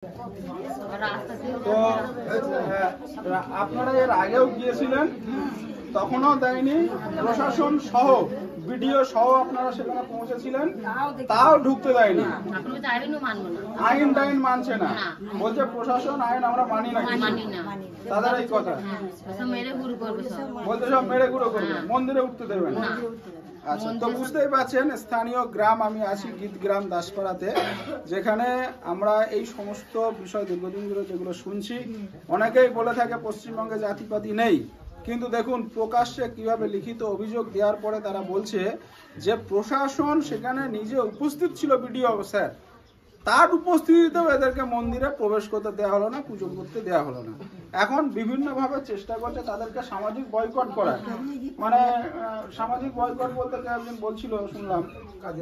তো আপনারা এর আগেও গিয়েছিলেন, তখনও দেয়নি, প্রশাসন সহ ভিডিও সহ আপনারা সেখানে পৌঁছেছিলেন, তাও ঢুকতে দেয়নি। আইন টাইন মানছে না, বলছে প্রশাসন আইন আমরা মানি না। তাদের এই কথা বলতে সব মেরে গুঁড়ো করবে, মন্দিরে উঠতে দেবে না। আচ্ছা, তো বুঝতেই পারছেন স্থানীয় গ্রাম, আমি আছি গীতগ্রাম দাসপাড়াতে, যেখানে আমরা এই সমস্ত বিষয় দীর্ঘদিন ধরে যেগুলো শুনছি, অনেকেই বলে থাকে পশ্চিমবঙ্গে জাতিপাতি নেই, কিন্তু দেখুন প্রকাশ্যে কিভাবে লিখিত অভিযোগ দেওয়ার পরে তারা বলছে যে প্রশাসন সেখানে নিজে উপস্থিত ছিল, বিডিও স্যার, তার উপস্থিতিতেও এদেরকে মন্দিরে প্রবেশ করতে দেওয়া হলো না, পুজো করতে দেওয়া হলো না। এখন বিভিন্নভাবে চেষ্টা করছে তাদেরকে সামাজিক বয়কট করার, মানে সামাজিক বয়কট বলতে একদিন বলছিল, শুনলাম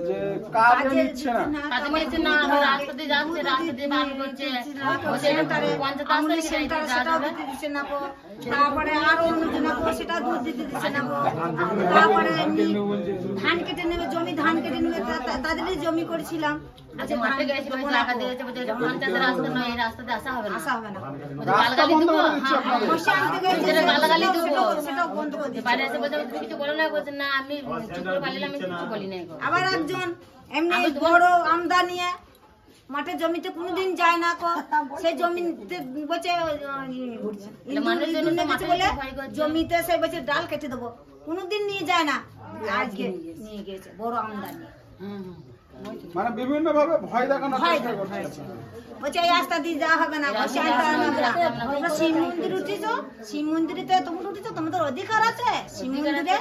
যে কাজে নিচ্ছে না, তারপরে আরো সেটা দুধ দিতে দিচ্ছে না, তারপরে ধান কেটে নেবে, জমি ধান কেটে নেবে, তাদেরই জমি করেছিলাম। রাস্তা বন্ধ করে দিচ্ছে আবার একজন এমনি বড় আমদানি মাঠে জমিতে কোনোদিন যায় না, সেই জমিতে বলছে জমিতে সে বলছে ডাল কেটে দেবো, কোনোদিন নিয়ে যায় না, আজকে নিয়ে গেছে বড় আমদানি। মানে বিভিন্ন ভাবে ভয় দেখানো বলছে এই রাস্তা দিয়ে যাওয়া হবে না, তোমরা শিব মন্দির উঠেছ, শিব মন্দিরে তোমরা উঠেছ, তোমাদের অধিকার আছে শিব মন্দিরে।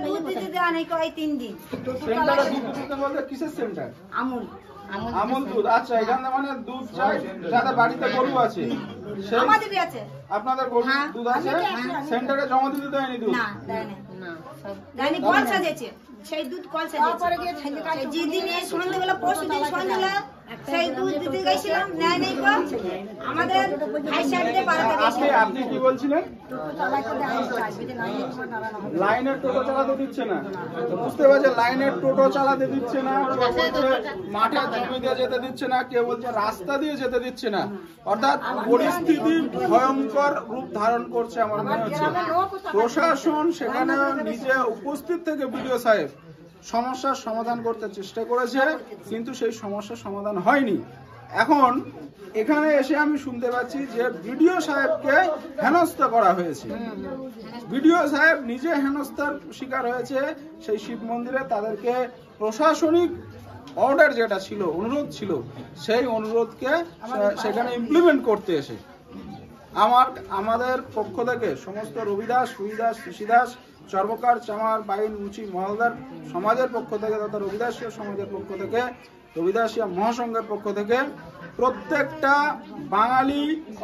দুধ দিতে দেওয়া নেই 3 দিন। কিসের সেন্টার? আমুল আমুল দুধ। আচ্ছা, এখানে মানে দুধ চাই যাদের বাড়িতে গরু আছে, আমাদেরই আছে, আপনাদের গরু দুধ আছে, সেন্টারে জমা দিতে দেয়নি দুধ? না, দেয়নি, কল সাজেছে, সেই দুধ কল সাজেছে। যেদিন এই সন্ধ্যাবেলা, পরশু দিন সন্ধ্যাবেলা সেই দুধ দিতে গেছিলাম, নেয় নেই, আমাদের ভাই সাহেবদের বাড়িতে গেছিলাম। আপনি কি বলছিলেন? লাইনের টোটো চালাতে দিচ্ছে না, বুঝতে পারছে, লাইনের টোটো চালাতে দিচ্ছে না, মাঠে জমি দিয়ে যেতে দিচ্ছে না, কেউ বলছে রাস্তা দিয়ে যেতে দিচ্ছে না। অর্থাৎ পরিস্থিতি ভয়ঙ্কর রূপ ধারণ করছে আমার মনে হচ্ছে। প্রশাসন সেখানে নিজে উপস্থিত থেকে বিডিও সাহেব সমস্যার সমাধান করতে চেষ্টা করেছে, কিন্তু সেই সমস্যার সমাধান হয়নি। এখন এখানে এসে আমি শুনতে পাচ্ছি যে বিডিও সাহেবকে হেনস্থা করা হয়েছে, বিডিও সাহেব নিজে হেনস্থার শিকার হয়েছে সেই শিব মন্দিরে। তাদেরকে প্রশাসনিক অর্ডার যেটা ছিল, অনুরোধ ছিল, সেই অনুরোধকে সেখানে ইমপ্লিমেন্ট করতে এসে আমাদের পক্ষ থেকে সমস্ত রবিদাস, সুইদাস, ঋষিদাস, চর্বকার, চামার, বাইন, মুচি, মহলদার সমাজের পক্ষ থেকে তথা রবিদাসীয় সমাজের পক্ষ থেকে, রবিদাসীয় মহাসংঘের পক্ষ থেকে প্রত্যেকটা বাঙালি,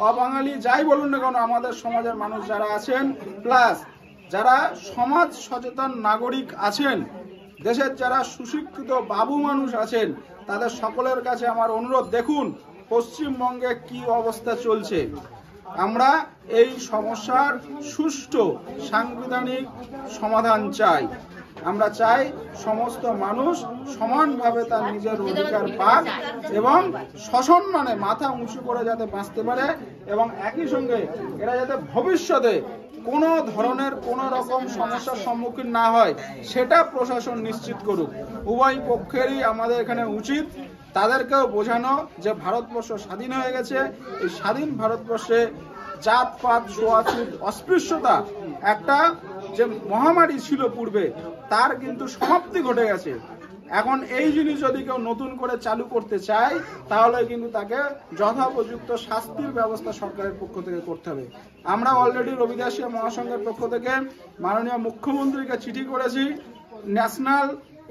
অবাঙালি যাই বলুন না কেন, আমাদের সমাজের মানুষ যারা আছেন, প্লাস যারা সমাজ সচেতন নাগরিক আছেন, দেশের যারা সুশিক্ষিত বাবু মানুষ আছেন, তাদের সকলের কাছে আমার অনুরোধ, দেখুন পশ্চিমবঙ্গে কি অবস্থা চলছে। আমরা এই সমস্যার সুষ্ঠু সাংবিধানিক সমাধান চাই। আমরা চাই সমস্ত মানুষ সমানভাবে তার নিজের অধিকার পাক এবং সসম্মানে মাথা উঁচু করে যাতে বাঁচতে পারে, এবং একই সঙ্গে এরা যাতে ভবিষ্যতে কোনো ধরনের কোনো রকম সমস্যার সম্মুখীন না হয়, সেটা প্রশাসন নিশ্চিত করুক। উভয় পক্ষেরই আমাদের এখানে উচিত তাদেরকেও বোঝানো যে ভারতবর্ষ স্বাধীন হয়ে গেছে, এই স্বাধীন ভারতবর্ষে জাতপাত, ছোঁয়াছুত, অস্পৃশ্যতা একটা যে মহামারী ছিল পূর্বে, তার কিন্তু সমাপ্তি ঘটে গেছে। এখন এই জিনিস যদি কেউ নতুন করে চালু করতে চায়, তাহলে কিন্তু তাকে যথোপযুক্ত শাস্তির ব্যবস্থা সরকারের পক্ষ থেকে করতে হবে। আমরা অলরেডি রবিদাসীয় মহাসংঘের পক্ষ থেকে মাননীয় মুখ্যমন্ত্রীকে চিঠি করেছি, ন্যাশনাল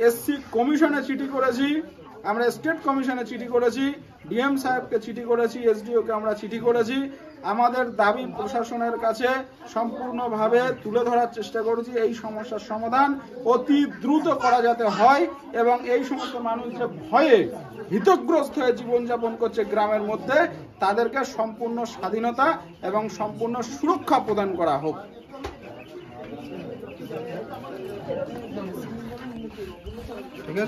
এসসি কমিশনে চিঠি করেছি, আমরা স্টেট কমিশনে চিঠি করেছি, ডিএম সাহেবকে চিঠি করেছি, এসডিওকে আমরা চিঠি করেছি। আমাদের দাবি প্রশাসনের কাছে সম্পূর্ণভাবে তুলে ধরার চেষ্টা করেছি, এই সমস্যার সমাধান অতি দ্রুত করা যাতে হয়, এবং এই সমস্ত মানুষ যে ভয়ে ভীতগ্রস্ত হয়ে জীবনযাপন করছে গ্রামের মধ্যে, তাদেরকে সম্পূর্ণ স্বাধীনতা এবং সম্পূর্ণ সুরক্ষা প্রদান করা হোক। ঠিক আছে।